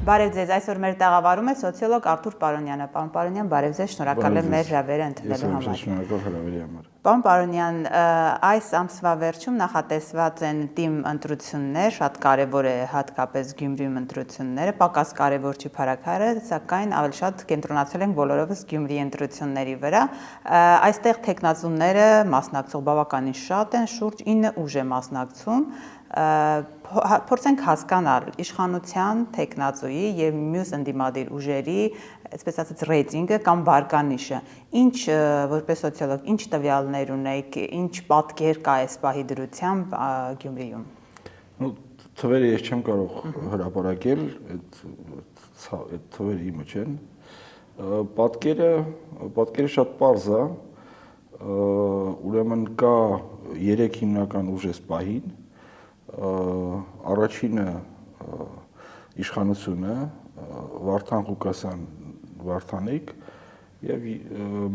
Բարև ձեզ, այսօր մեր տաղավարում է սոցիոլոգ Արթուր Պարոնյանը։ Պարոն Պարոնյան, բարև ձեզ, շնորհակալ եմ մեր հրավերը ընդունելու համար։ Շնորհակալ հրավերի համար։ Պարոն Պարոնյան, այս ամսվա վերջում նախատեսված են ՏԻՄ ընտրություններ, շատ կարևոր է հատկապես Գյումրիում ընտրությունները, պակաս կարևոր չի փառաքարը, սակայն ավելի շատ կենտրոնացել են բոլորովս Գյումրիի ընտրությունների վրա։ Այստեղ թեկնածուները մասնակցող բավականին շատ են, շուրջ 9 ուժ է մասնակցում։ Փորձենք հասկանալ իշխանության թեկնածուի եւ մյուս ընդդիմադիր ուժերի, այսպես ասած, ռեյտինգը կամ վարկանիշը։ Ինչ որպես սոցիոլոգ, ինչ տվյալներ ունեք, ինչ պատկեր կա այս պահի դրությամբ Գյումրիում։ Թվերը ես չեմ կարող հրապարակել, այդ թվերը իմը չեն։ Պատկերը շատ պարզ է, ուրեմն կա 3 հիմնական ուժ այս պահին։ Առաջինը իշխանությունը, Վարդան Ղուկասյան Վարդանիկ եւ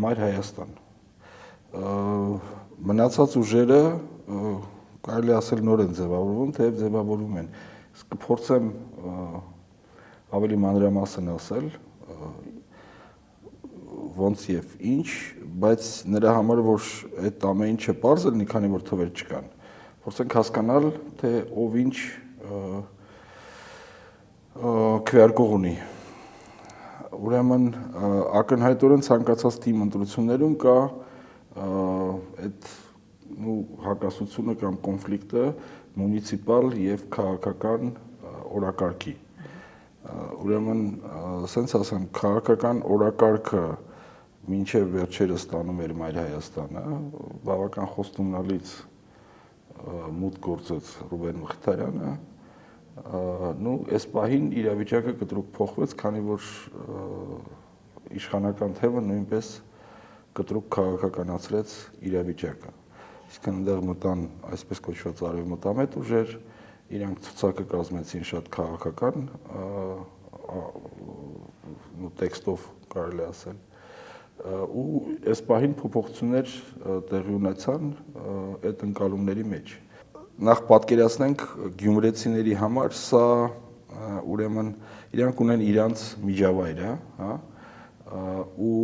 Մայր Հայաստան։ Մնացած ուժերը կարելի ասել նոր են ձևավորվում, թեև ձևավորվում են։ Իսկ կփորձեմ ավելի մանրամասն ասել ոնց եւ ինչ, բայց նրա համար որ այդ ամեն ինչը պարզ լինի, քանի որ թվեր չկան։ Փորձենք հասկանալ, թե ով ինչ քվեարկող ունի։ Ուրեմն ակնհայտորեն ցանկացած թիմ ընտրություններում կա այդ հակասությունը կամ կոնֆլիկտը մունիցիպալ եւ քաղաքական օրակարգի։ Ուրեմն, ասենց ասեմ, քաղաքական օրակարգը մինչև վերջերս ստանում էր Մայր Հայաստանը, բավական խոստումնալից մուտք գործեց Ռուբեն Մխիթարյանը, այս պահին իրավիճակը կտրուկ փոխվեց, քանի որ իշխանական թևը նույնպես կտրուկ քաղաքականացրեց իրավիճակը։ Իսկ այնտեղ մտան այսպես կոչված արևմտամետ ուժեր, իրանք ցուցակը կազմեցին շատ քաղաքական տեքստով կարելի ասել, ու այս պահին փոփոխություններ տեղի ունեցան այդ ընկալումների մեջ։ Նախ պատկերացնենք գյումրեցիների համար սա ուրեմն իրանք ունեն իրանց միջավայրը, հա, ու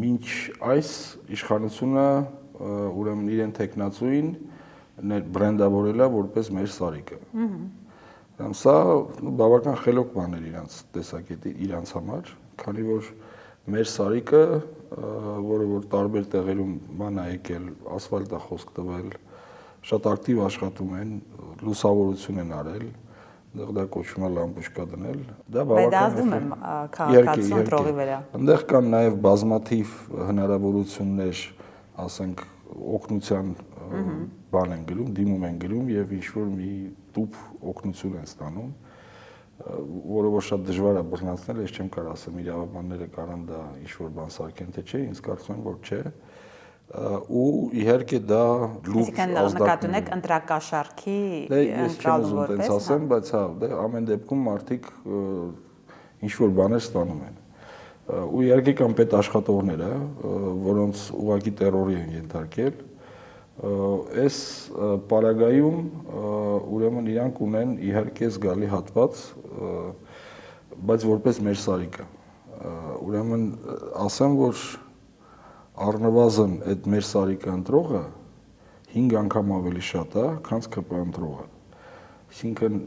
մինչ այս իշխանությունը ուրեմն իրեն տեխնացուին բրենդավորել է որպես մեր Սարիկը։ Սա բավական խելոք բան էր իրանց տեսակետի, իրանց համար, քանի որ մեր Սարիկը, որը որ տարբեր տեղերում բան է եկել, ասֆալտ է խոսք տվել, շատ ակտիվ աշխատում են, լուսավորություն են արել, դա կոչվում է լամպուշկա դնել, դա բավական քաղաքացու ընտրողի վրա։ Այնտեղ կան նաև բազմաթիվ հնարավորություններ, ասենք, օգնության բան են գրում, դիմում են գրում եւ ինչ-որ մի տուփ օգնություն են ստանում, որը որ շատ դժվար է բռնացնել, ես չեմ կարող ասեմ իրավաբանները կարան դա ինչ-որ բան սարքեն թե չէ, ինձ կարծում եմ որ չէ, ու իհարկե դա լուրջ նկատի ունեք ընտրակաշարքի ընտրալու որպես, ասեմ, բայց հա, ամեն դեպքում մարդիկ ինչ-որ բաներ ստանում են։ Ու իհարկե կան պետաշխատողները, որոնց ուղղակի տերորի են ենթարկել, այս պարագայում ուրեմն իրանք ունեն իհարկե զգալի հատված, բայց որպես մեր Սարիկը։ Ուրեմն ասեմ, որ առնվազն այդ մեր Սարիկը ընտրողը 5 անգամ ավելի շատ է, քան ԿՊ ընտրողը։ Այսինքն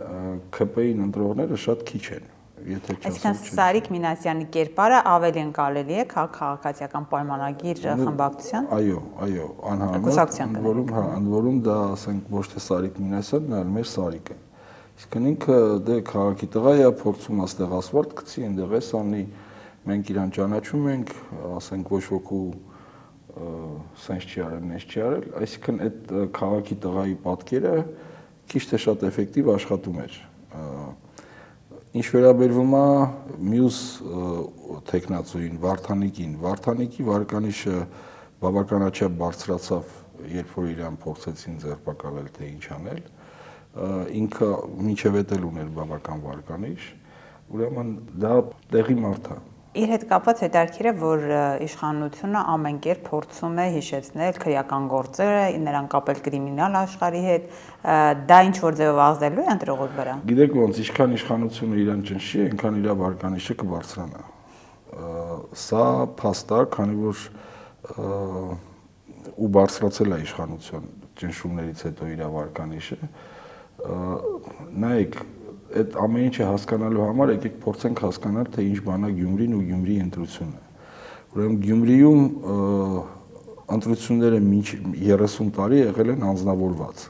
ԿՊ-ին ընտրողները շատ քիչ են։ Այսինքն Սարիկ Մինասյանի կերպարը ավելի ընկալելի է քաղաքացիական պայմանագիր խմբակցության։ Այո, անհամեմատ, ընդ որում դա ասենք ոչ թե Սարիկ Մինասյանն, այլ մեր Սարիկը։ Իսկն ինքը դե քաղաքի տղա է, փորձում աստեղ ասֆալտ գցի, այնտեղ էս անի, մենք իրան ճանաչում ենք, ասենք ոչ ոքու սենց չի արել, նենց չի արել, այսինքն այդ քաղաքի տղայի պատկերը քիչ թե շատ էֆեկտիվ աշխատում էր։ Ինչ վերաբերվում է մյուս տեխնացուին, Վարդանիկին, Վարդանիկի վարկանիշը բավականաչափ բարձրացավ, երբ որ իրան փորձեցին ձերբակալել, թե ինչ անել, ինքը մինչև էդ էլ ուներ բավական վարկանիշ, ուրեմն դա տեղի մարդ է։ Իր հետ կապված հետաքրքիր է, որ իշխանությունը ամեն կերպ փորձում է հիշեցնել քրեական գործերը, նրան կապել կրիմինալ աշխարհի հետ, դա ինչ որ ձևով ազդելու է ընտրողի վրա։ Գիտեք ոնց, ինչքան իշխանությունը իրան ճնշի, այնքան իր վարկանիշը կբարձրանա։ Սա փաստ է, քանի որ ու բարձրացել է իշխանություն ճնշումներից հետո իր վարկանիշը։ Նայեք, այդ ամեն ինչը հասկանալու համար եկեք փորձենք հասկանալ, թե ինչ բան է Գյումրին ու Գյումրիի ընտրությունը։ Ուրեմն Գյումրիում ընտրությունները մինչ 30 տարի եղել են անձնավորված։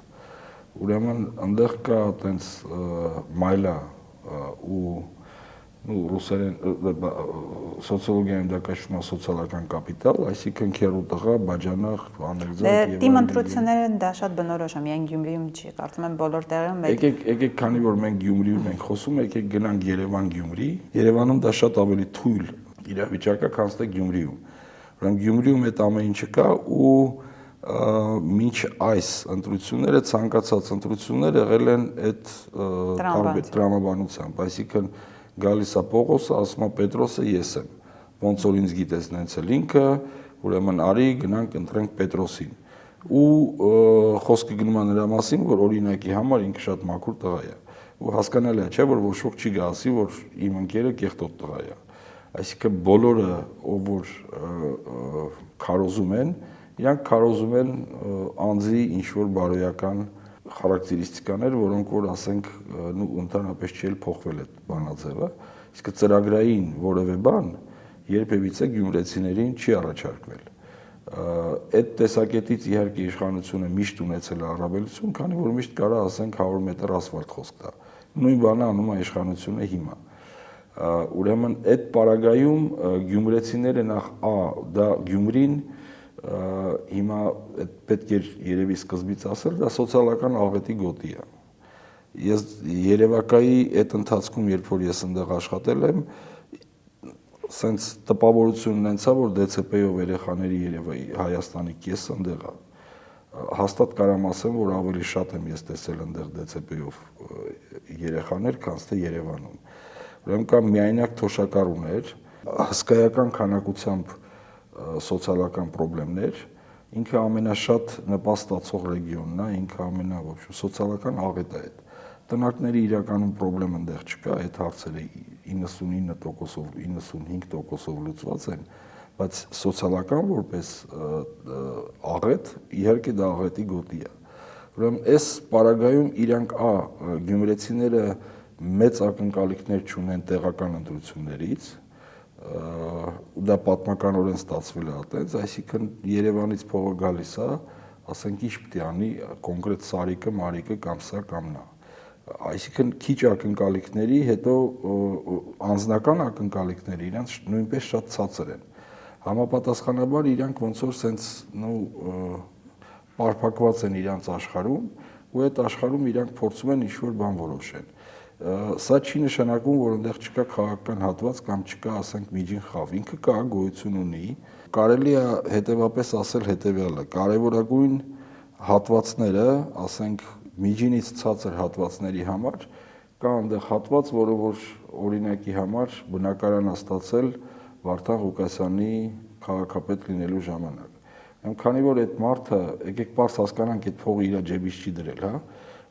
Ուրեմն այնտեղ կա այտենց մայլա ու ռուսերեն սոցիոլոգիայում դա կոչվում է սոցիալական կապիտալ, այսինքն քերու տղա, բաժանախ, աներձակ եւ Տիմ ընտրությունները դա շատ բնորոշ է, միայն Գյումրիում չի, կարծում եմ բոլոր տեղերում մեկ։ Եկեք, քանի որ մենք Գյումրիում ենք խոսում, եկեք գնանք Երևան Գյումրի։ Երևանում դա շատ ավելի թույլ իրավիճակ է, քան թե Գյումրիում։ Ուրեմն Գյումրիում այդ ամեն ինչը կա ու մինչ այս ընտրությունները ցանկացած ընտրություններ եղել են այդ տրամաբանությամբ, այսինքն գալիս է Պողոսը, ասում է Պետրոսը ես եմ, ոնց որ ինձ գիտես նենց էլ ինքը, ուրեմն արի գնանք ընտրենք Պետրոսին։ Ու խոսքը գնում է նրա մասին, որ օրինակի համար ինքը շատ մաքուր տղա է։ Ու հասկանալի է, չէ՞ որ ոչ ոք չի գա ասի, որ իմ ընկերը կեղտոտ տղա է։ Այսինքն բոլորը, ով որ քարոզում են, իրանք քարոզում են անձի ինչ որ բարոյական խարակտերիստիկաներ, որոնք որ ասենք ընդհանրապես չի փոխվել այդ բանաձևը, իսկ ծրագրային որևէ բան երբևիցե գյումրեցիներին չի առաջարկվել։ Այդ տեսակետից իհարկե իշխանությունը միշտ ունեցել է առավելություն, քանի որ միշտ կարա ասենք 100 մետր ասֆալտ խոսք տա։ Նույն բանը անում է իշխանությունը հիմա։ Ուրեմն այդ պարագայում գյումրեցիները նախ դա Գյումրին հիմա պետք է երևի սկզբից ասել, դա սոցիալական աղետի գոտի է։ Ես Երևակայի այդ ընթացքում, երբ որ ես այնտեղ աշխատել եմ, սենց տպավորությունն ունեցա, որ ԴՑՊ-ով երեխաների Երևանի Հայաստանի կեսը այնտեղ է։ Հաստատ կարամ ասեմ, որ ավելի շատ եմ ես տեսել այնտեղ ԴՑՊ-ով երեխաներ, քան թե Երևանում։ Ուրեմն կա միայնակ թոշակառուներ, հսկայական քանակությամբ սոցիալական խնդիրներ, ինքը ամենաշատ նպաստացող ռեգիոնն է, ինքը սոցիալական աղետ է այդ։ Տնակների իրականում խնդրեմ այնտեղ չկա, այդ հարցերը 99%-ով, 95%-ով լուծված են, բայց սոցիալական որպես աղետ, իհարկե դա աղետի գոտի է։ Ուրեմն այս պարագայում իրանք գյումրեցիները մեծ ակնկալիքներ չունեն տեղական ընտրություններից, դա պատմականորեն ստացվել է այդպես, այսինքն Երևանից փողը գալիս է, ասենք ինչ պետք է անի կոնկրետ Սարիկը, Մարիկը կամ սա կամ նա։ Այսինքն քիչ ակնկալիքների հետո անձնական ակնկալիքները իրանց նույնպես շատ ցածր են։ Համապատասխանաբար իրանք ոնց որ սենց պարփակված են իրանց աշխարհում, ու այդ աշխարհում իրանք փորձում են ինչ-որ բան որոշեն։ Սա չի նշանակում, որ այնտեղ չկա քաղաքական հատված կամ չկա, ասենք, միջին խավ, ինքը կա, գոյություն ունի։ Կարելի է հետևապես ասել հետևյալը. կարևորագույն հատվածները, ասենք, միջինից ցածր հատվածների համար կա այնտեղ հատված, որը որ օրինակի համար բնակարան է ստացել Վարդան Ղուկասյանի քաղաքապետ լինելու ժամանակ։ Քանի որ այդ մարդը, եկեք պարզ հասկանանք, այդ փողը իր ջեբից չի դրել, հա,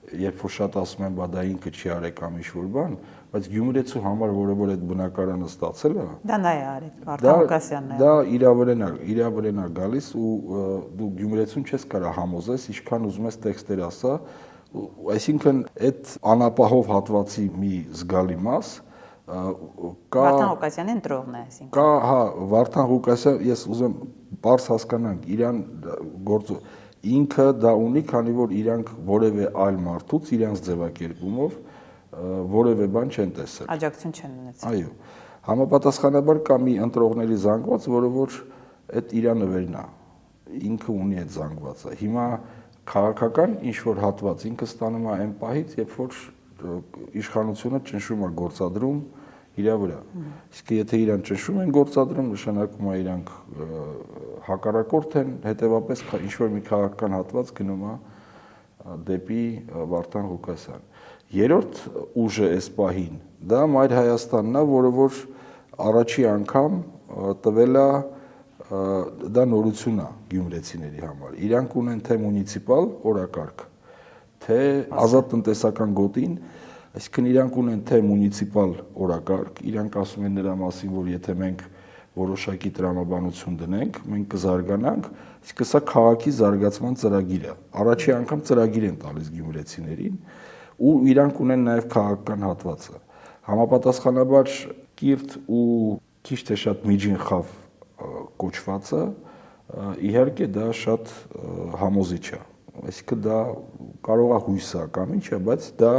երբ որ շատ ասում են, բա դա ինքը չի արել կամ ինչ-որ բան, բայց գյումրեցու համար, որը որ այդ բնակարանը ստացել է, դա նա է արել, Վարդան Ղուկասյանն է։ Դա իր վրան է գալիս ու դու գյումրեցուն չես կարա համոզես, ինչքան ուզում ես տեքստեր ասա, այսինքն այդ անապահով հատվածի մի զգալի մաս կա Վարդան Ղուկասյանի ընտրողն է, այսինքն։ Կա, հա, Վարդան Ղուկասյան, ես ուզում բարձ հասկանանք, իրան գործը ինքը դա ունի, քանի որ իրանք որևէ այլ մարդուց իրանց ձևակերպումով որևէ բան չեն տեսել։ Աջակցություն չեն ունեցել։ Այո։ Համապատասխանաբար կա մի ընտրողների զանգված, որը որ այդ իր նվերն է։ Ինքը ունի այդ զանգվածը։ Հիմա քաղաքական ինչ որ հատված ինքը ստանում է այն պահից, երբ որ իշխանությունը ճնշում է գործադրում իր վրա։ Իսկ եթե իրան ճնշում են գործադրում, նշանակում է իրանք հակառակորդ են, հետևապես ինչ որ մի քաղաքական հատված գնում է դեպի Վարդան Ղուկասյան։ Երրորդ ուժը այս պահին դա Մայր Հայաստանն է, որը որ առաջի անգամ տվել է դա նորություն է գյումրեցիների համար։ Իրանք ունեն թե մունիցիպալ օրակարգ, թե ազատ տնտեսական գոտին, այսինքն իրանք ունեն թե մունիցիպալ օրակարգ, իրանք ասում են նրա մասին, որ եթե մենք որոշակի տրամաբանություն դնենք, մենք կզարգանանք, այսինքն սա քաղաքի զարգացման ծրագիր է։ Առաջի անգամ ծրագիր են տալիս գյումրեցիներին ու իրանք ունեն նաև քաղաքական հատվածը։ Համապատասխանաբար կիրթ ու քիչ թե շատ միջին խավ կոչվածը իհարկե դա շատ համոզիչ է։ Այսինքն դա կարող է հույսը կամ ինչ է, բայց դա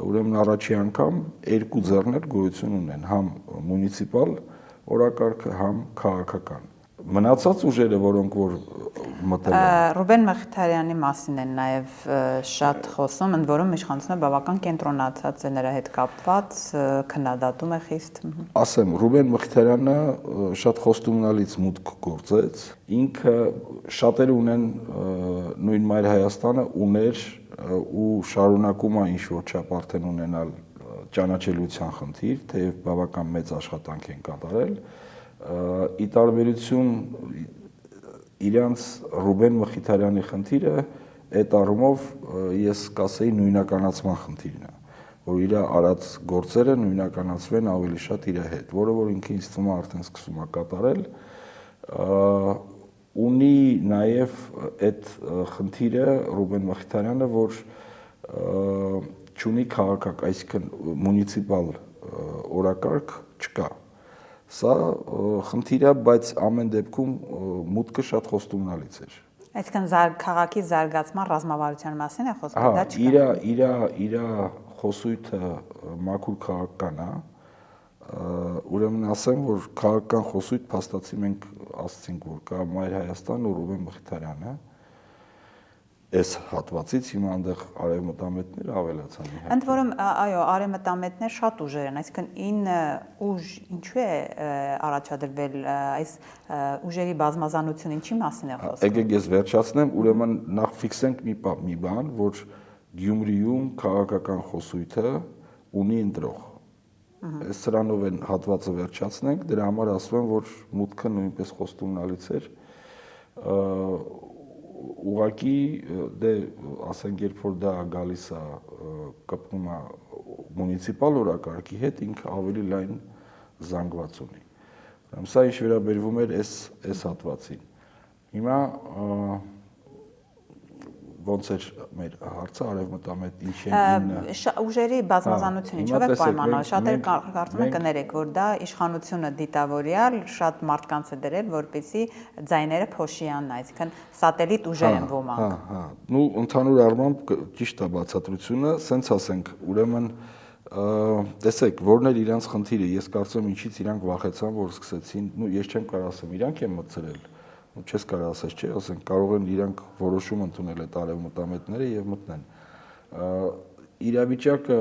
ուրեմն առաջի անգամ երկու ձեռներ գոյություն ունեն, համ մունիցիպալ օրակարգը, համ քաղաքական։ Մնացած ուժերը, որոնք որ մտել են Ռուբեն Մխիթարյանի մասին են նաև շատ խոսում, ընդ որում իշխանությունը բավական կենտրոնացած է նրա հետ կապված, քննադատում է խիստ։ Ասեմ, Ռուբեն Մխիթարյանը շատ խոստումնալից մուտք գործեց, ինքը շատերը ունեն նույն Մայր Հայաստանը ուներ ու շարունակում է ինչ-որ չափ արդեն ունենալ ճանաչելիության խնդիր, թեև բավական մեծ աշխատանք են կատարել, ի տարբերություն իրանց Ռուբեն Մխիթարյանի խնդիրը այդ առումով ես կասեի նույնականացման խնդիրն է, որ իր արած գործերը նույնականացվեն ավելի շատ իր հետ, որը որ ինքը ինձ թվում է արդեն սկսում է կատարել, ունի նաև այդ խնդիրը Ռուբեն Մխիթարյանը, որ չունի քաղաքական, այսինքն մունիցիպալ օրակարգ չկա։ Սա խնդիր է, բայց ամեն դեպքում մուտքը շատ խոստումնալից էր։ Այսինքն քաղաքի զարգացման ռազմավարության մասին է խոսքը, դա չկա։ Իր խոսույթը մաքուր քաղաքական է, ուրեմն ասեմ, որ քաղաքական խոսույթ փաստացի մենք ասացինք, որ կա Մայր Հայաստանն ու Ռուբեն Մխիթարյանը, այս հատվածից հիմա այնտեղ արևմտամետները ավելացան։ Ընդ որում, այո, արևմտամետներ շատ ուժեր են, այսինքն 9 ուժ ինչու է առաջադրվել այս ուժերի բազմազանությունը ինչի մասին է խոսքը։ Եկեք ես վերջացնեմ, ուրեմն նախ ֆիքսենք մի բան, որ Գյումրիում քաղաքական խոսույթը ունի ընտրող։ Այս սրանով են հատվածը վերջացնենք, դրա համար ասում եմ, որ մուտքը նույնպես խոստումնալից էր։ Ուղղակի դե ասենք երբ որ դա գալիս է կապնում է մունիցիպալ օրակարգի հետ, ինքը ավելի լայն զանգված ունի։ Ուրեմն սա ինչ վերաբերվում էր այս հատվածին։ Հիմա ոնց էր մեր հարցը արևմտամետ ինչ են ուժերի բազմազանությունը ինչով է պայմանավորված, շատերը կարծում են կներեք, որ դա իշխանությունը դիտավորյալ շատ մարդկանց է դրել, որպեսզի ձայները փոշիանան, այսինքն սատելիտ ուժեր են ոմանք։ Նու ընդհանուր առմամբ ճիշտ է բացատրությունը, սենց ասենք, ուրեմն տեսեք, որն էր իրանց խնդիրը, ես կարծում եմ ինչից իրանք վախեցան, որ սկսեցին, ես չեմ կարող ասեմ, իրանք են մտցրել, չես կարող ասես, չէ, ասենք կարող են իրանք որոշում ընդունել այդ արևմտամետները եւ մտնեն։ Իրավիճակը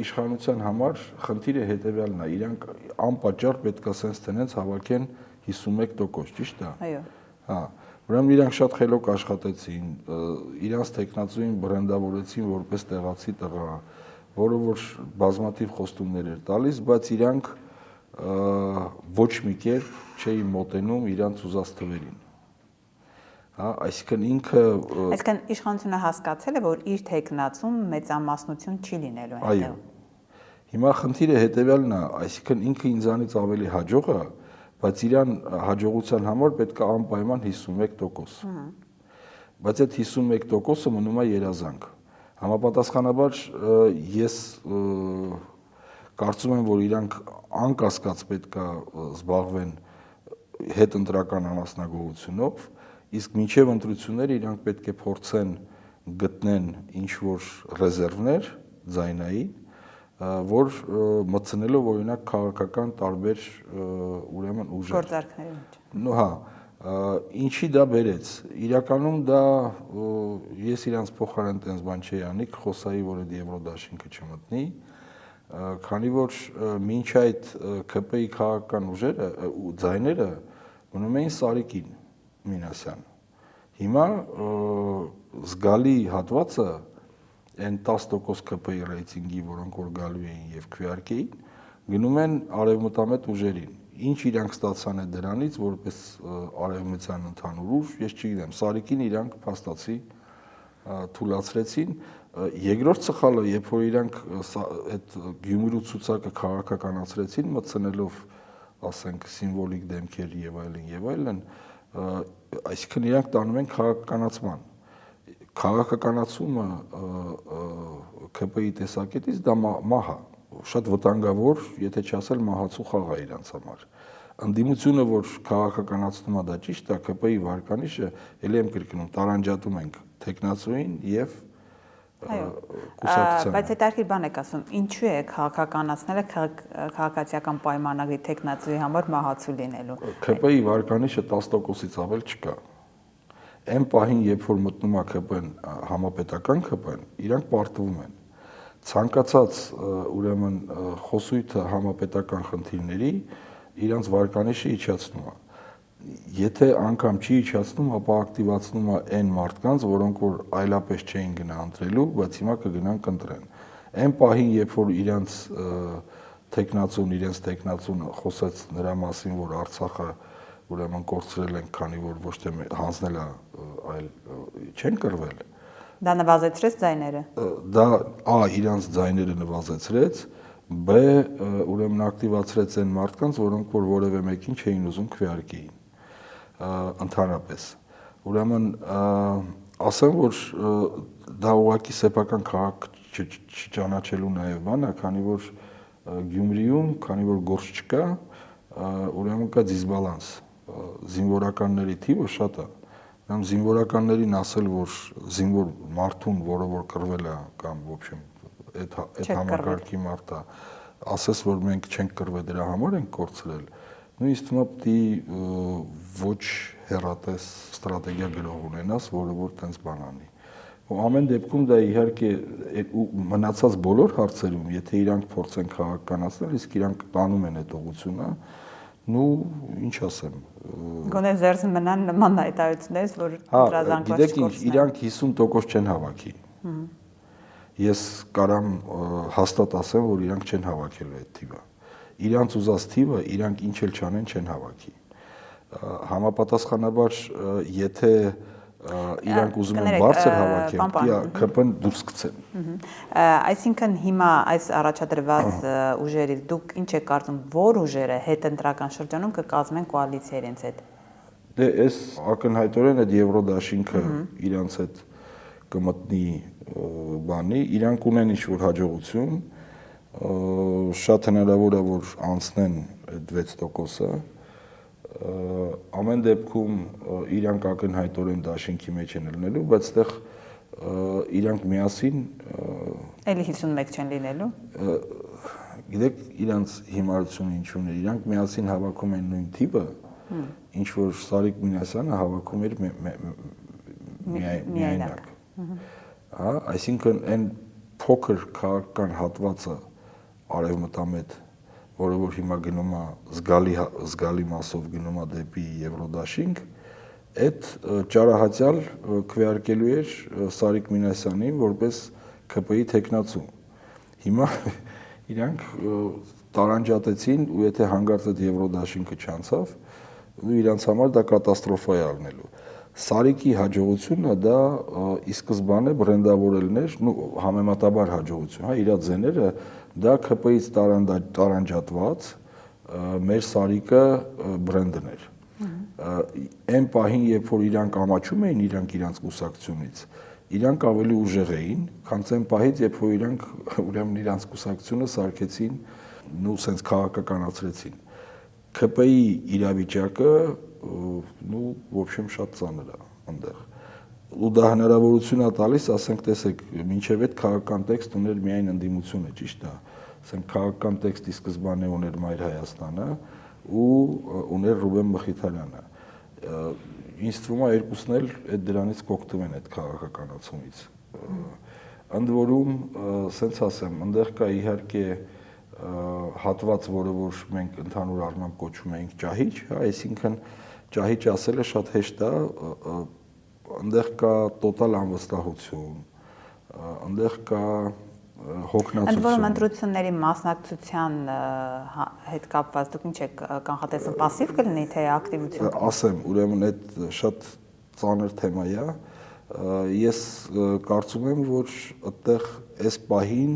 իշխանության համար խնդիրը հետեւյալն է, իրանք անպատճառ պետք է sense տնենց հավաքեն 51%, ճիշտ է։ Այո։ Հա, ուրեմն իրանք շատ խելոք աշխատեցին, իրանց տեխնացուին բրենդավորեցին որպես տեղացի տղա, որը որ բազմաթիվ խոստումներ էր տալիս, բայց իրանք ոչ մի կերպ չէին մոտենում իրանց ուզած թվերին։ Հա, այսինքն ինքը Այսինքն իշխանությունը հասկացել է, որ իր տեխնացում մեծամասնություն չի լինելու այնտեղ։ Այո։ Հիմա խնդիրը հետեւյալն է, այսինքն ինքը ինձանից ավելի հաջող է, բայց իրան հաջողության համար պետք է անպայման 51%։ Բայց այդ 51%-ը մնում է երազանք։ Համապատասխանաբար ես կարծում եմ, որ իրանք անկասկած պետք է զբաղվեն հետընտրական անասնագողությունով, իսկ մինչև ընտրությունները իրանք պետք է փորձեն գտնեն ինչ-որ ռեզերվներ ձայնային, որ մտցնելով օրինակ քաղաքական տարբեր ուրեմն ուժեր։ Գործարքների մեջ։ Նո, հա, ինչի դա բերեց։ Իրականում դա ես իրանց փոխարեն տենց բան չէի անի, խոսայի, որ այդ Եվրոդաշինքը չմտնի, քանի որ մինչ այդ ԿՊ-ի քաղաքական ուժերը ու ձայները մնում էին Սարիկին Մինասյան։ Հիմա զգալի հատվածը այն 10% ԿՊ-ի ռեյտինգի, որոնք որ գալու էին եւ քվեարկեին, գնում են արևմտամետ ուժերին։ Ինչ իրանք ստացան է դրանից, որպես արևմտյան ընդհանուր ուժ, ես չգիտեմ, Սարիկին իրանք փաստացի թույլատրեցին։ Երկրորդ սխալը, երբ որ իրանք այդ Գյումրու ցուցակը քաղաքականացրեցին, մտցնելով, ասենք, սիմվոլիկ դեմքեր եւ այլն, այսինքն իրանք տանում են քաղաքականացման։ Քաղաքականացումը ԿՊ-ի տեսակետից դա մահ է, շատ վտանգավոր, եթե չասել մահացու խաղ է իրանց համար։ Ընդդիմությունը, որ քաղաքականացնում է, դա ճիշտ է, ԿՊ-ի վարկանիշը, ելի եմ կրկնում, տարանջատում ենք տեխնացուին եւ կուսակցությանը։ Բայց հետարքիր բան եք ասում, ինչու է քաղաքականացնելը քաղաքացիական պայմանագրի տեխնացուի համար մահացու լինելու։ ԿՊ-ի վարկանիշը 10%-ից ավել չկա։ Այն պահին, երբ որ մտնում է ԿՊ-ն, համապետական ԿՊ-ն, իրանք պարտվում են։ Ցանկացած ուրեմն խոսույթը համապետական խնդիրների իրանց վարկանիշը իջացնում է։ Եթե անգամ չի իջացնում, ապա ակտիվացնում է այն մարդկանց, որոնք որ այլապես չէին գնա ընտրելու, բայց հիմա կգնան կընտրեն։ Այն պահին, երբ որ իրանց տեխնացուն խոսեց նրա մասին, որ Արցախը ուրեմն կորցրել են, քանի որ ոչ թե հանձնել է, այլ չեն կռվել։ Դա նվազեցրեց ձայները։ Դա իրանց ձայները նվազեցրեց, B ուրեմն ակտիվացրեց այն մարդկանց, որոնք որ որևէ մեկին չէին ուզում քվեարկեին ընդհանրապես։ Ուրեմն ասեմ, որ դա ուղղակի սեփական քաղաք չճանաչելու նաև բան է, քանի որ Գյումրիում, քանի որ գործ չկա, ուրեմն կա դիսբալանս։ Զինվորականների թիվը շատ է։ Ուրեմն զինվորականներին ասել, որ զինվոր մարդուն, որը որ կռվել է կամ в общем այդ համակարգի մարդ է, ասես որ մենք չենք կռվել, դրա համար ենք կորցրել, նույն ինձ թվում է պիտի ոչ հեռատես ստրատեգիա գրող ունենաս, որը որ տենց բան անի։ Ու ամեն դեպքում դա իհարկե մնացած բոլոր հարցերում, եթե իրանք փորձեն քաղաքականացնել, իսկ իրանք տանում են այդ ուղղությունը, նու ինչ ասեմ։ Գոնե զերծ մնան նման հայտարարություններից, որ դրազանգված չկորցնեն։ Գիտեք, իրանք 50% չեն հավաքի։ Ես կարամ հաստատ ասեմ, որ իրանք չեն հավաքելու այդ թիվը։ Իրանց ուզած թիվը իրանք ինչ էլ չանեն չեն հավաքի։ Համապատասխանաբար, եթե իրանք ուզում են բարձր հավաքել, ԿՊ-ն դուրս գցեն։ Այսինքն հիմա այս առաջադրված ուժերից դուք ինչ եք կարծում, որ ուժերը հետընտրական շրջանում կկազմեն կոալիցիա իրենց հետ։ Դե այս ակնհայտորեն այդ Եվրոդաշինքը իրանց հետ կմտնի բանի, իրանք ունեն ինչ-որ հաջողություն, շատ հնարավոր է, որ անցնեն այդ 6%-ը, ամեն դեպքում իրանք ակնհայտորեն դաշինքի մեջ են լինելու, բայց այդտեղ իրանք միասին էլի 51 չեն լինելու։ Գիտեք, իրանց հիմարությունը ինչու՞ն է, իրանք միասին հավաքում են նույն թիվը, ինչ որ Սարիկ Մինասյանը հավաքում էր միայնակ։ Այսինքն այն փոքր քաղաքական հատվածը արևմտամետ, որը որ հիմա գնում է զգալի մասով գնում է դեպի Եվրոդաշինք, այդ ճարահատյալ քվեարկելու էր Սարիկ Մինասյանին որպես ԿՊ-ի տեխնացու։ Հիմա իրանք տարանջատեցին ու եթե հանգարց այդ Եվրոդաշինքը չանցավ, ու իրանց համար դա կատաստրոֆա է առնելու։ Սարիկի հաջողությունը դա ի սկզբանե բրենդավորելն էր, համեմատաբար հաջողություն, իր ձեները դա ԿՊ-ից տարանջատված մեր Սարիկը բրենդն էր։ Այն պահին, երբ որ իրանք ամաչում էին իրանց կուսակցությունից, իրանք ավելի ուժեղ էին, քան այն պահից, երբ որ իրանք ուրեմն իրանց կուսակցությունը սարքեցին, նու սենց քաղաքականացրեցին։ ԿՊ-ի իրավիճակը, в общем, շատ ծանր է այնտեղ։ Ու դա հնարավորություն է տալիս, ասենք, տեսեք, մինչև այդ քաղաքական տեքստ ուներ միայն ընդդիմությունը, ճիշտ է։ Ասենք, քաղաքական տեքստի սկզբանե ուներ Մայր Հայաստանը ու ուներ Ռուբեն Մխիթարյանը։ Ինձ թվում է երկուսն էլ այդ դրանից կօգտվում են այդ քաղաքականացումից։ Ընդ որում, սենց ասեմ, այնտեղ կա իհարկե հատված, որը որ մենք ընդհանուր առմամբ կոչում ենք ճահիճ, այսինքն ճահիճ ասելը շատ հեշտ է, այնտեղ կա տոտալ անվստահություն, այնտեղ կա հոգնածություն։ Ընդ որում ընտրությունների մասնակցության հետ կապված դուք ինչ եք կանխատեսում, пассив կլինի թե ակտիվություն։ Ասեմ, ուրեմն այդ շատ ծանր թեմա է։ Ես կարծում եմ, որ այդտեղ այս պահին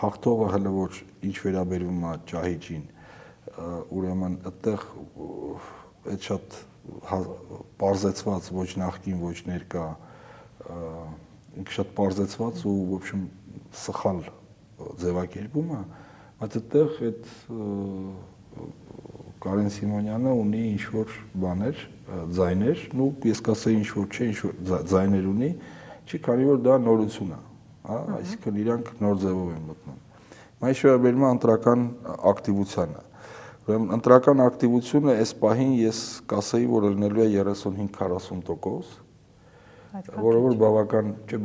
հաղթողը հələ որ ինչ վերաբերում է ճահիճին, ուրեմն այդտեղ այդ շատ պարզեցված ոչ նախկին ոչ ներկա ինքը շատ պարզեցված ու в общем սխալ ձևակերպում է, բայց այդտեղ այդ Կարեն Սիմոնյանը ունի ինչ-որ բաներ, ձայներ, ու ես կասեի ինչ-որ չէ, ինչ-որ ձայներ ունի, չի քանի որ դա նորություն է, հա, այսինքն իրանք նոր ձևով են մտնում։ Այս վերաբերում է ընտրական ակտիվությանը։ Ուրեմն ընտրական ակտիվությունը այս պահին ես կասեի, որ լինելու է 35-40%, որը որ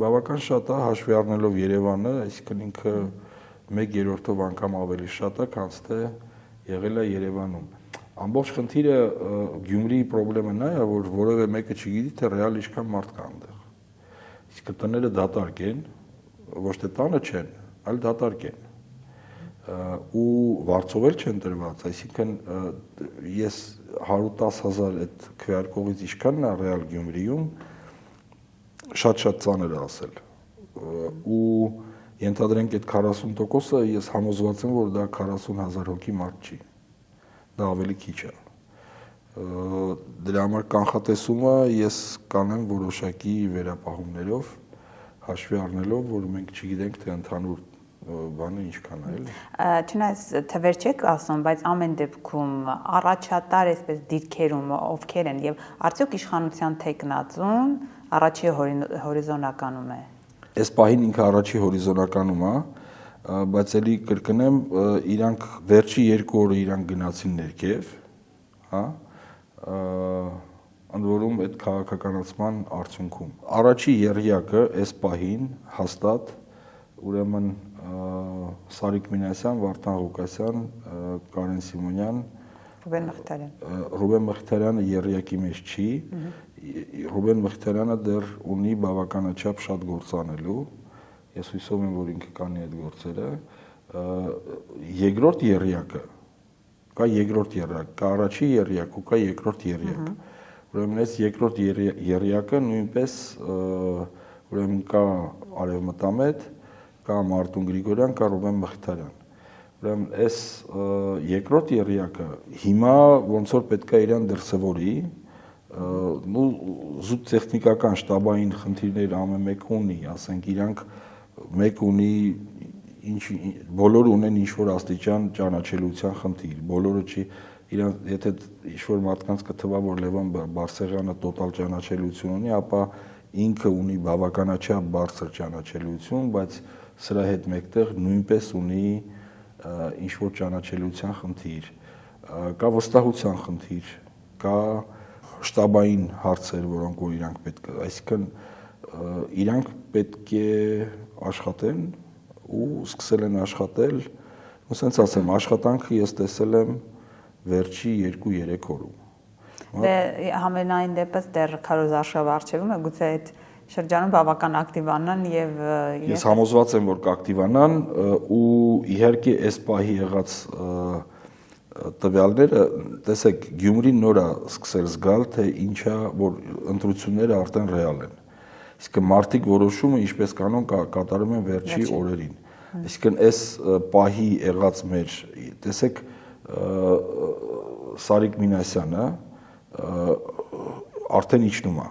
բավական շատ է հաշվի առնելով Երևանը, այսինքն ինքը 1/3-ով անգամ ավելի շատ է, քան թե եղել է Երևանում։ Ամբողջ խնդիրը Գյումրիի խնդրեմը նա է, որ որևէ մեկը չգիտի, թե ռեալ ինչքան մարդ կա այնտեղ։ Իսկ տները դատարկ են, ոչ թե տանը չեն, այլ դատարկ են։ Ու վարձով էլ չեն տրված, այսինքն ես 110,000 այդ քվեարկողից ինչքանն է ռեալ Գյումրիում շատ ծանր է ասել։ Ու ենթադրենք այդ 40%-ը ես համոզված եմ, որ դա 40,000 հոգի մարդ չի։ Դա ավելի քիչ է։ Դրա համար կանխատեսումը ես կանեմ որոշակի վերապահումներով, հաշվի առնելով, որ մենք չգիտենք, թե ընդհանուր բանը ինչքան է, էլի։ Չնայած թվեր չեք ասում, բայց ամեն դեպքում առաջատար այսպես դիրքերում ովքեր են եւ արդյոք իշխանության թեկնածուն առաջի հորիզոնականում է։ Այս պահին ինքը առաջի հորիզոնականում է, բայց էլի կրկնեմ, իրանք վերջի 2 օրը իրանք գնացին ներքև, հա, ընդ որում այդ քաղաքականացման արդյունքում։ Առաջի եռյակը այս պահին հաստատ ուրեմն Սարիկ Մինասյան, Վարդան Ղուկասյան, Կարեն Սիմոնյան, Ռուբեն Մխիթարյանը եռյակի մեջ չի, Ռուբեն Մխիթարյանը դեռ ունի բավականաչափ շատ գործ անելու, ես հույսով եմ, որ ինքը կանի այդ գործերը, երկրորդ եռյակը, կա երկրորդ եռյակ, կա առաջի եռյակ ու կա երկրորդ եռյակ, ուրեմն այս երկրորդ եռյակը նույնպես ուրեմն կա Արևմտամետ, կա Մարտուն Գրիգորյան, կա Ռուբեն Մխիթարյան, ուրեմն այս երկրորդ եռյակը հիմա ոնց որ պետք է իրան դրսևորի, ու զուտ տեխնիկական շտաբային խնդիրներ ամեն մեկ ունի, ասենք իրանք մեկ ունի բոլորը ունեն ինչ-որ աստիճան ճանաչելիության խնդիր, բոլորը չի, եթե ինչ-որ մարդկանց կթվա, որ Լևոն Բարսեղյանը տոտալ ճանաչելիություն ունի, ապա ինքը ունի բավականաչափ բարձր ճանաչելիություն, բայց սրա հետ մեկտեղ նույնպես ունի ինչ-որ ճանաչելիության խնդիր, կա վստահության խնդիր, կա շտաբային հարցեր, որոնք որ իրանք պետք է, այսինքն իրանք պետք է աշխատեն ու սկսել են աշխատել, ու սենց ասեմ, աշխատանքը ես տեսել եմ վերջի 2-3 օրում։ Դե համենայն դեպս դեռ քարոզարշավը առջևում է, գուցե այդ շրջանում բավական ակտիվանան եւ ես համոզված եմ, որ կակտիվանան ու իհարկե այս պահի եղած տվյալները, տեսեք, Գյումրին նոր է սկսել զգալ, թե ինչա, որ ընտրությունները արդեն ռեալ են։ Այսինքն մարդիկ որոշումը ինչպես կանոն կատարում են վերջի օրերին։ Այսինքն այս պահի եղած մեր, տեսեք, Սարիկ Մինասյանը արդեն իջնում է։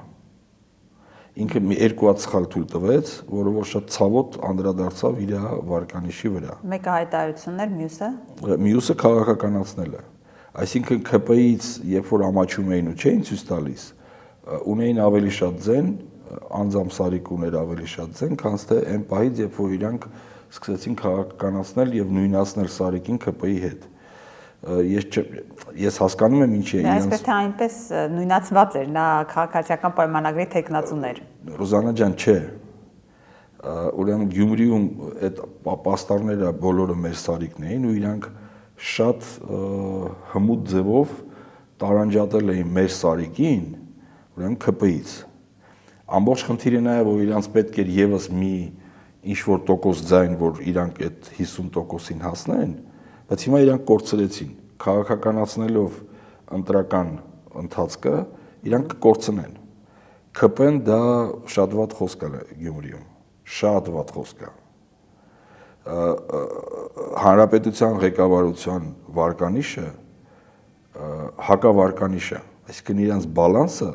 Ինքը մի 2 հատ սխալ թույլ տվեց, որը որ շատ ցավոտ անդրադարձավ իր վարկանիշի վրա։ Մեկը հայտարարություններ, մյուսը։ Մյուսը քաղաքականացնելը։ Այսինքն ԿՊ-ից, երբ որ ամաչում էին ու չէին ցույց տալիս, ունեին ավելի շատ ձեն, անձամբ Սարիկ ուներ ավելի շատ ձեն, քան թե այն պահից, երբ որ իրանք սկսեցին քաղաքականացնել եւ նույնացնել Սարիկին ԿՊ-ի հետ։ Ես հասկանում եմ ինչի է իրենց։ Այսպես թե այնպես նույնացված էր, նա քաղաքացիական պայմանագրի թեկնածուն էր։ Ռոզանա ջան, չէ։ Ուրեմն Գյումրիում այդ պաստառները բոլորը մեր Սարիկն էին ու իրանք շատ հմուտ ձևով տարանջատել էին մեր Սարիկին, ուրեմն ԿՊ-ից։ Ամբողջ խնդիրը նա է, որ իրանք պետք էր եւս մի ինչ որ տոկոս ձայն, որ իրանք այդ 50%-ին հասնեն, բայց հիմա իրանք կորցրեցին, քաղաքականացնելով ընտրական ընթացքը, իրանք կկորցնեն։ ՔՊ-ն դա շատ վատ խոսք է Գյումրիում, շատ վատ խոսք է։ Հանրապետության ղեկավարության վարկանիշը հակավարկանիշ է, այսինքն իրանց բալանսը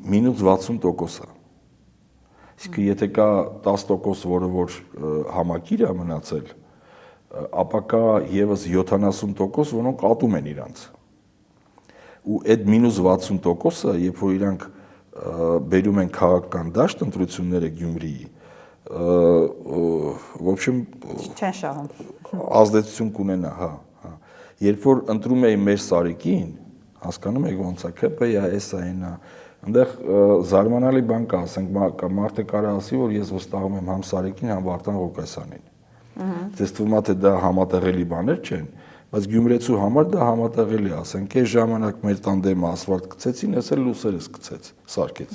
-60% է։ Իսկ եթե կա 10%, որը որ համակիր է մնացել, ապա կա եւս 70%, որոնք ատում են իրանց։ Ու այդ -60%-ը, երբ որ իրանք բերում են քաղաքական դաշտ ընտրությունները Գյումրիի, в общем, չեն շահում։ Ազդեցություն կունենա, հա։ Երբ որ ընտրում էին մեր Սարիկին, հասկանում եք ոնց է, ՔՊ-ը, էսա-ինա, այնտեղ զարմանալի բան կա, ասենք մարդը կարա ասի, որ ես վստահում եմ համ Սարիկին, համ Վարդան Ղուկասյանին։ Ձեզ թվում է թե դա համատեղելի բաներ չեն, բայց Գյումրեցու համար դա համատեղելի է, ասենք այս ժամանակ մեր տանդեմը ասֆալտ գցեցին, ես էլ լուսերս գցեց, սարքեց։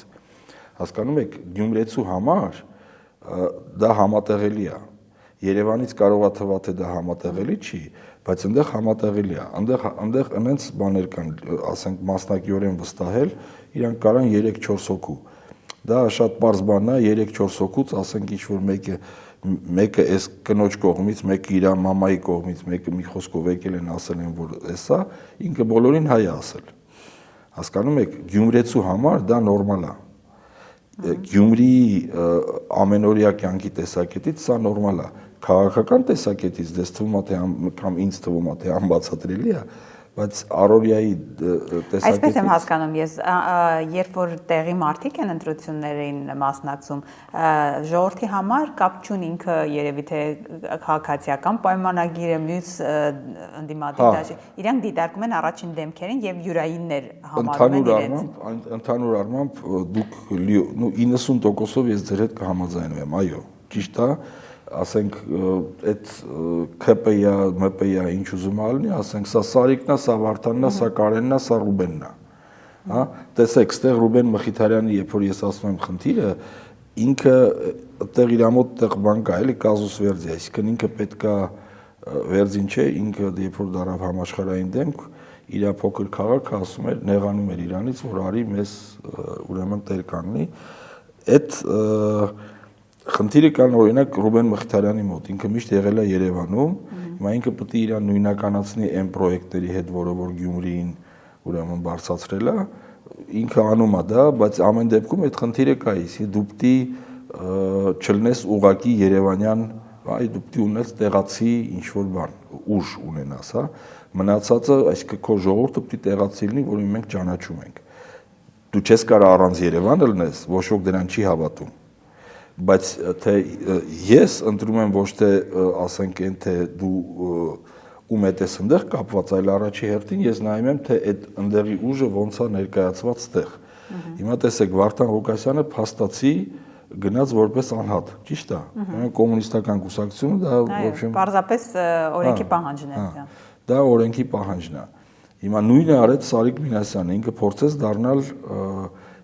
Հասկանում եք, Գյումրեցու համար դա համատեղելի է։ Երևանից կարող է թվա թե դա համատեղելի չի, բայց այնտեղ համատեղելի է։ Այնտեղ այնց բաներ կան, ասենք մասնակիորեն վստահել, իրանք կարան 3-4 հոգու։ Դա շատ པարզ բան է, 3-4 հոգուց, ասենք ինչ որ մեկը այս կնոջ կողմից, մեկը իր մամայի կողմից, մեկը մի խոսքով եկել են ասել են, որ էսա, ինքը բոլորին հայ է ասել։ Հասկանում եք, Գյումրեցու համար դա նորմալ է։ Գյումրիի ամենօրյա կյանքի տեսակետից սա նորմալ է։ Քաղաքական տեսակետից դες թվում է թե կամ ինձ թվում է թե անբացատրելի է, բայց առօրյայի տեսակետից Այսպես եմ հասկանում ես, երբ որ տեղի մարդիկ են ընտրություններին մասնակցում, ժողովրդի համար կապ չունի ինքը երևի թե քաղաքացիական պայմանագիրը, մյուս ընդդիմադիր դաշտի, իրանք դիտարկում են առաջին դեմքերին եւ յուրայիններ համարում են իրենց։ Ընդհանուր առմամբ դուք 90%-ով ես ձեր հետ կհամաձայնվեմ, այո, ճիշտ է, ասենք այդ ՔՊ-ը, ՄՊ-ը ինչ ուզում ալնի, ասենք սա Սարիկն է, սա Վարդանն է, սա Կարենն է, սա Ռուբենն է։ Հա, տեսեք, ստեղ Ռուբեն Մխիթարյանի, երբ որ ես ասում եմ խնդիրը, ինքը այդտեղ իր մոտ տեղ բան կա, էլի կազուս վերձի, այսինքն ինքը պետքա վերձին չէ, ինքը երբ որ դարավ համաշխարհային դեմք, իր փոքր քաղաքը ասում էր, նեղանում էր իրանից, որ արի մեզ ուրեմն տեր կանգնի։ Այդ խնդիրը կան օրինակ Ռուբեն Մխիթարյանի մոտ, ինքը միշտ եղել է Երևանում, հիմա ինքը պետք է իրան նույնականացնի այն պրոյեկտների հետ, որը որ Գյումրիին ուրեմն բարձրացրել է, ինքը անում է դա, բայց ամեն դեպքում այդ խնդիրը կա, իսկ դու պետք է չլնես ուղակի Երևանյան, այ դու պետք է ունես տեղացի ինչ որ բան, ուժ ունենաս, հա, մնացածը, այսինքն քո ժողովուրդը պետք է տեղացի լինի, որին մենք ճանաչում ենք։ Դու չես կարող առանց Երևանը լնես, ոչ ոք դրան չի հավատում։ Բայց թե ես ընտրում եմ ոչ թե ասենք այն թե դու ում հետ ես այնտեղ կապված, այլ առաջի հերթին ես նայում եմ թե այդ ընդեղի ուժը ոնց է ներկայացված ստեղ։ Հիմա տեսեք Վարդան Ղուկասյանը փաստացի գնաց որպես անհատ, ճիշտ է։ Կոմունիստական կուսակցությունը դա ոբշեմ պարզապես օրենքի պահանջն է դա։ Դա օրենքի պահանջն է։ Հիմա նույնը արեց Սարիկ Մինասյանը, ինքը փորձեց դառնալ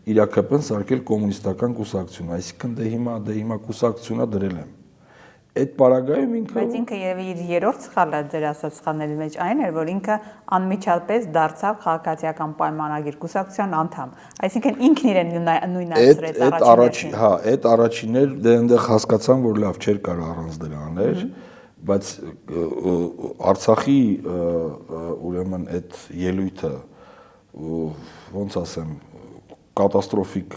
իրակապեն սարքել կոմունիստական կուսակցություն, այսինքն դե հիմա կուսակցությունա դրել եմ։ Այդ պարագայում ինքը Բայց ինքը երևի իր երրորդ սխալը ձեր ասած սխալների մեջ այն էր, որ ինքը անմիջապես դարձավ քաղաքացիական պայմանագիր կուսակցության անդամ։ Այսինքն ինքն իրեն նույնացրեց առաջին։ Հա, այդ առաջիններ դե այնտեղ հասկացան, որ լավ չէր կարող առանց դրա անել, բայց Արցախի ուրեմն այդ ելույթը ոնց ասեմ կատաստրոֆիկ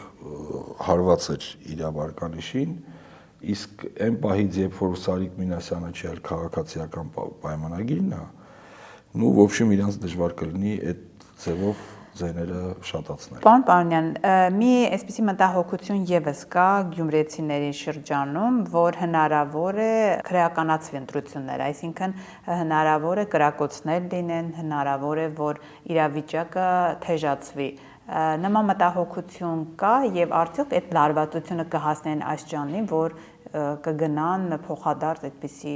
հարված էր իր վարկանիշին, իսկ այն պահից, երբ որ Սարիկ Մինասյանը չի այլ քաղաքացիական պայմանագիրն է, նու ոբշեմ իրանց դժվար կլինի այդ ձևով ձայները շատացնել։ Պարոն Պարոնյան, մի այսպիսի մտահոգություն եւս կա գյումրեցիների շրջանում, որ հնարավոր է քրեականացվի ընտրությունները, այսինքն հնարավոր է կրակոցներ լինեն, հնարավոր է որ իրավիճակը թեժացվի։ Նման մտահոգություն կա եւ արդյոք այդ լարվածությունը կհասնեն այսջանին, որ կգնան փոխադարձ այդպիսի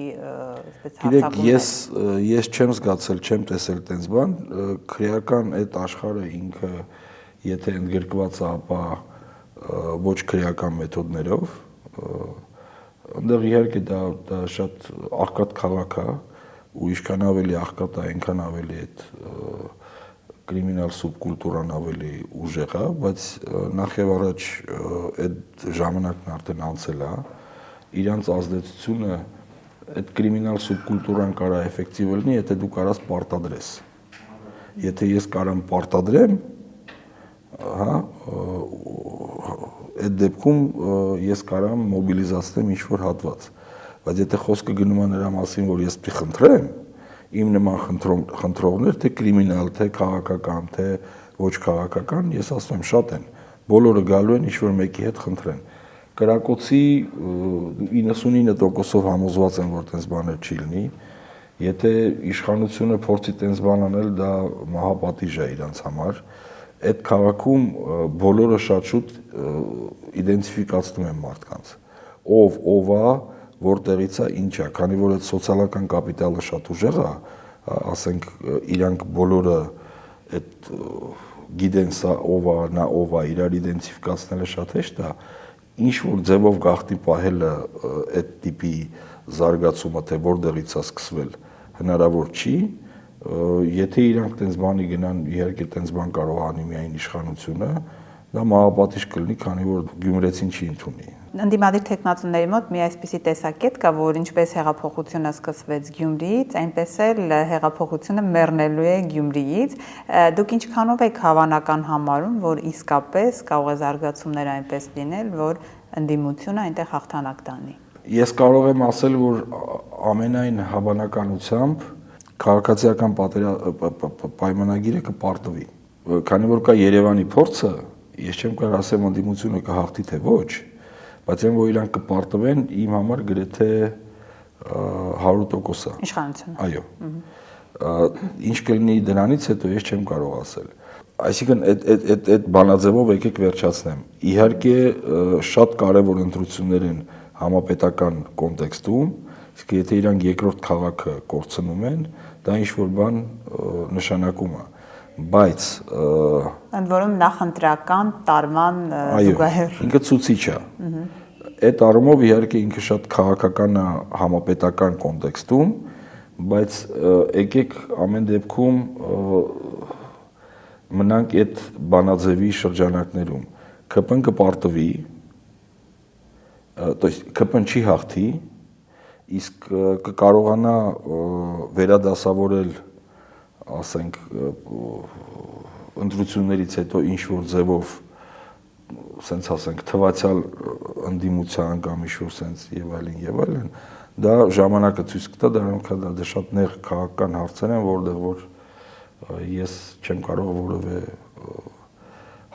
հարձակումներ։ Ես չեմ զգացել, չեմ տեսել տենց բան, քրեական այդ աշխարհը ինքը եթե ընդգրկված է, ապա ոչ քրեական մեթոդներով, Այնտեղ իհարկե դա շատ աղքատ քաղաք է ու ինչքան ավելի աղքատ է, այնքան ավելի այդ կրիմինալ սուբկուլտուրան ավելի ուժեղ է, բայց նախ եւ առաջ այդ ժամանակն արդեն անցել է, իրանց ազդեցությունը այդ կրիմինալ սուբկուլտուրան կարա էֆեկտիվ լինի, եթե դու կարաս պարտադրես։ Եթե ես կարամ պարտադրեմ, հա, այդ դեպքում ես կարամ մոբիլիզացնեմ ինչ-որ հատված, բայց եթե խոսքը գնում է նրա մասին, որ ես պիտի խնդրեմ, իմ նման խնդրողներ, թե կրիմինալ, թե քաղաքական, թե ոչ քաղաքական, ես ասում եմ շատ են, բոլորը գալու են ինչ-որ մեկի հետ խնդրեն։ Կրակոցի 99%-ով համոզված եմ, որ տենց բաներ չի լինի, եթե իշխանությունը փորձի տենց բան անել, դա մահապատիժ է իրանց համար, այդ քաղաքում բոլորը շատ շուտ իդենտիֆիկացնում են մարդկանց, ով է, որտեղից է, ինչ է, քանի որ այդ սոցիալական կապիտալը շատ ուժեղ է, ասենք իրանք բոլորը այդ գիտեն սա ով է, նա ով է, իրար իդենտիֆիկացնելը շատ հեշտ է, ինչ որ ձևով գաղտնի պահելը այդ տիպի զարգացումը, թե որտեղից է սկսվել, հնարավոր չի, եթե իրանք տենց բանի գնան, իհարկե տենց բան կարող անի միայն իշխանությունը, դա մահապատիժ կլինի, քանի որ գյումրեցին չի ընդունի։ Ընդդիմադիր թեկնածուների մոտ մի այսպիսի տեսակետ կա, որ ինչպես հեղափոխությունը սկսվեց Գյումրիից, այնպես էլ հեղափոխությունը մեռնելու է Գյումրիից։ Դուք ինչքանով եք հավանական համարում, որ իսկապես կարող է զարգացումներ այնպես լինել, որ ընդդիմությունը այնտեղ հաղթանակ տանի։ Ես կարող եմ ասել, որ ամենայն հավանականությամբ քաղաքացիական պայմանագիրը կպարտվի։ Քանի որ կա Երևանի փորձը, ես չեմ կարող ասեմ ընդդիմությունը կհաղթի թե ոչ, բայց այն որ իրանք կպարտվեն, իմ համար գրեթե 100% է։ Իշխանությունը։ Այո։ Ինչ կլինի դրանից հետո ես չեմ կարող ասել։ Այսինքն այդ բանաձևով եկեք վերջացնեմ։ Իհարկե շատ կարևոր ընտրություններ են համապետական կոնտեքստում, իսկ եթե իրանք երկրորդ քաղաքը կորցնում են, դա ինչ-որ բան նշանակում է, բայց ընդ որում նախընտրական տարման զուգահեռ ինքը ցուցիչ է։ Այդ առումով իհարկե ինքը շատ քաղաքական է համապետական կոնտեքստում, բայց եկեք ամեն դեպքում մնանք այդ բանաձևի շրջանակներում։ ԿՊ-ն կպարտվի, то есть ԿՊ-ն չի հաղթի, իսկ կկարողանա վերադասավորել, ասենք, ընտրություններից հետո ինչ-որ ձևով, սենց ասենք, թվացյալ ընդդիմության կամ ինչ-որ սենց եւ այլն, դա ժամանակը ցույց կտա, դա շատ նեղ քաղաքական հարցեր են, որտեղ որ ես չեմ կարող որևէ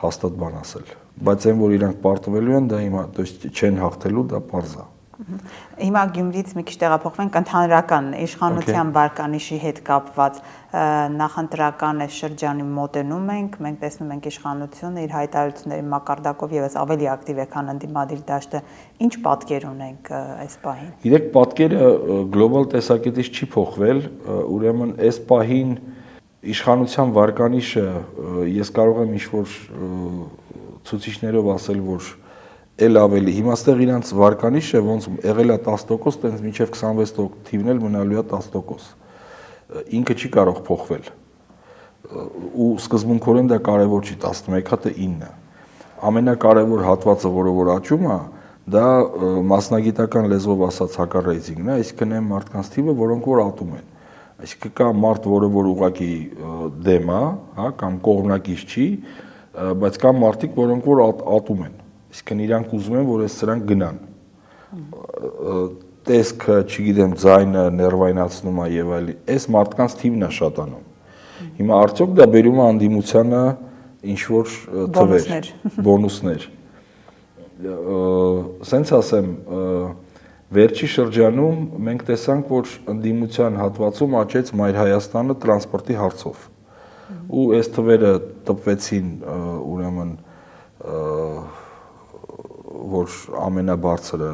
հաստատ բան ասել։ Բայց այն, որ իրանք պարտվելու են, դա հիմա, то есть չեն հաղթելու, դա պարզ է։ Հիմա Գյումրիից մի քիչ տեղափոխվենք ընդհանրական իշխանության վարկանիշի հետ կապված նախընտրական այս շրջանի մոտենում ենք, մենք տեսնում ենք իշխանությունը իր հայտարարությունների մակարդակով եւս ավելի ակտիվ է, քան ընդդիմադիր դաշտը, ինչ պատկեր ունենք այս պահին։ Գիտեք, պատկերը գլոբալ տեսակետից չի փոխվել, ուրեմն այս պահին իշխանության վարկանիշը ես կարող եմ ինչ-որ ցուցիչներով ասել, որ էլ ավելի, հիմա ստեղ իրանց վարկանիշը ոնց եղել է 10%, տենց մինչև 26 թիվն էլ մնալու է 10%։ Ինքը չի կարող փոխվել։ Ու սկզբունքորեն դա կարևոր չի 11-ը թե 9-ը։ Ամենակարևոր հատվածը, որը աճում է, դա մասնագիտական լեզվով ասած հակառեյտինգն է, այսինքն այն մարդկանց թիվը, որոնք որ ատում են։ Այսինքն կա մարդ, որը որ ուղղակի դեմ է, հա, կամ կողմնակից չի, բայց կա մարդիկ, որոնք որ ատում են։ Իսկն իրանք ուզում են, որ այս սրանք գնան։ Տեսքը, չգիտեմ, ձայնը, ներվայնացնում է եւ այլն, այս մարդկանց թիվն է շատանում։ Հիմա արդյոք դա բերում է անդիմությանը ինչ որ թվեր, բոնուսներ։ Սենց ասեմ, վերջի շրջանում մենք տեսանք, որ անդիմության հատվածում աճեց Մայր Հայաստանը տրանսպորտի հարցով։ Ու այս թվերը տպվեցին ուրեմն որ ամենաբարձրը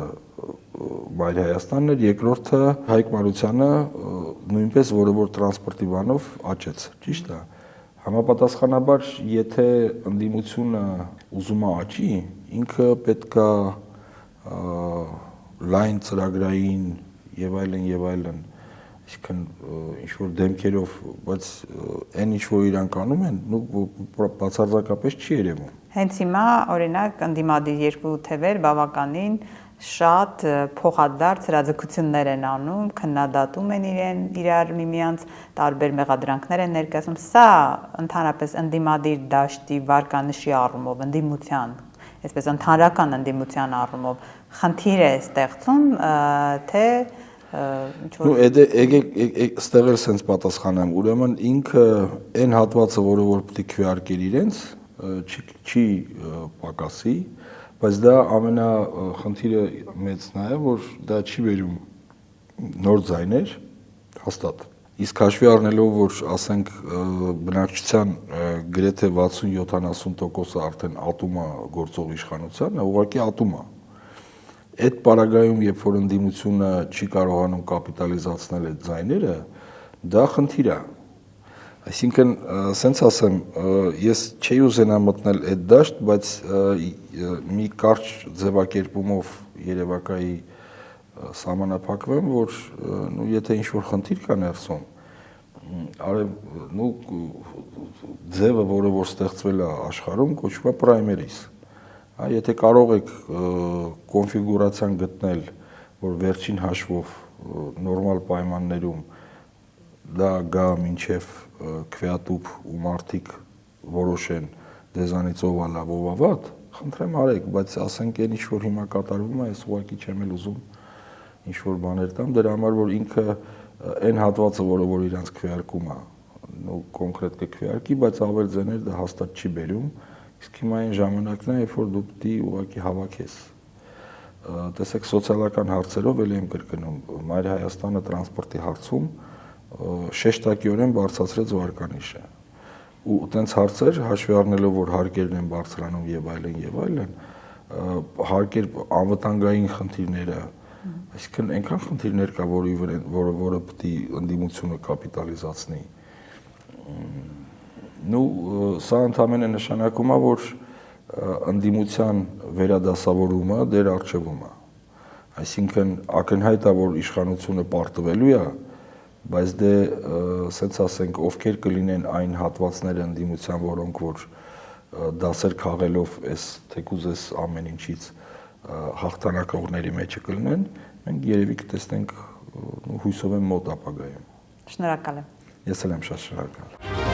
Մայր Հայաստանն էր, երկրորդը Հայկ Մարությանը նույնպես, որը որ տրանսպորտի բանով աճեց, ճիշտ է։ Համապատասխանաբար, եթե ընդդիմությունը ուզում է աճի, ինքը պետք է լայն ծրագրային եւ այլն, այսինքն ինչ որ դեմքերով, բայց այն ինչ որ իրանք անում են, բացարձակապես չի երևում։ Հենց հիմա օրինակ ընդդիմադիր երկու թևեր բավականին շատ փոխադարձ հրաձգություններ են անում, քննադատում են իրար միմյանց, տարբեր մեղադրանքներ են ներկայացնում։ Սա ընդհանրապես ընդդիմադիր դաշտի վարկանիշի առումով, ընդդիմության, այսպես ընդհանրական ընդդիմության առումով խնդիր է ստեղծում, թե եկեք ստեղ էլ սենց պատասխանեմ, ուրեմն ինքը այն հատվածը, որը որ պետք է քվեարկեր իրենց, չի պակասի, բայց դա ամենախնդիրը մեծն է, որ դա չի վերում նոր ձայներ, հաստատ։ Իսկ հաշվի առնելով, որ ասենք բնակչության գրեթե 60-70%-ը արդեն ատում է գործող իշխանության, ուղղակի ատում է։ Այդ պարագայում, երբ որ ընդդիմությունը չի կարողանում կապիտալիզացնել այդ ձայները, դա խնդիր է։ Այսինքն, սենց ասեմ, ես չէի ուզենա մտնել այդ դաշտ, բայց մի կարճ ձևակերպումով երևակայի սահմանափակվեմ, որ եթե ինչ-որ խնդիր կա ներսում, ձևը, որը որ ստեղծվել է աշխարհում, կոչվում է պրայմերիս։ Եթե կարող եք կոնֆիգուրացիան գտնել, որ վերջին հաշվով նորմալ պայմաններում դա գա մինչև քվեատուփ ու մարդիկ որոշեն դեզանից ով է լավ, ով է վատ, խնդրեմ արեք, բայց ասենք այն ինչ որ հիմա կատարվում է, ես ուղղակի չեմ էլ ուզում ինչ որ բաներ տամ, դրա համար որ ինքը այն հատվածը, որը որ իրանց քվեարկում է, կոնկրետ կքվեարկի, բայց ավել ձեներ դա հաստատ չի բերում։ Իսկ հիմա այն ժամանակն է, երբ որ դու պետք է ուղղակի հավաքես։ Տեսեք, սոցիալական հարցերով էլ եմ կրկնում, Մայր Հայաստանը տրանսպորտի հարցում շեշտակիորեն բարձրացրեց վարկանիշը։ Ու տենց հարցեր, հաշվի առնելով, որ հարկերն են բարձրանում եւ այլն, հարկեր անվտանգային խնդիրները, այսինքն այնքան խնդիրներ կա, որը պետք է ընդդիմությունը կապիտալիզացնի։ Սա ընդհանրապես նշանակում է, որ ընդդիմության վերադասավորումը դեր առջևում է։ Այսինքն ակնհայտ է, որ իշխանությունը պարտվելու է, բայց դե սենց ասենք, ովքեր կլինեն այն հատվածները ընդդիմության, որոնք որ դասեր քաղելով էս թեկուզ էս ամեն ինչից հաղթանակողների մեջը կլինեն, մենք երևի կտեսնենք հույսով եմ մոտ ապագայում։ Շնորհակալ եմ։ Ես էլ եմ շատ շնորհակալ։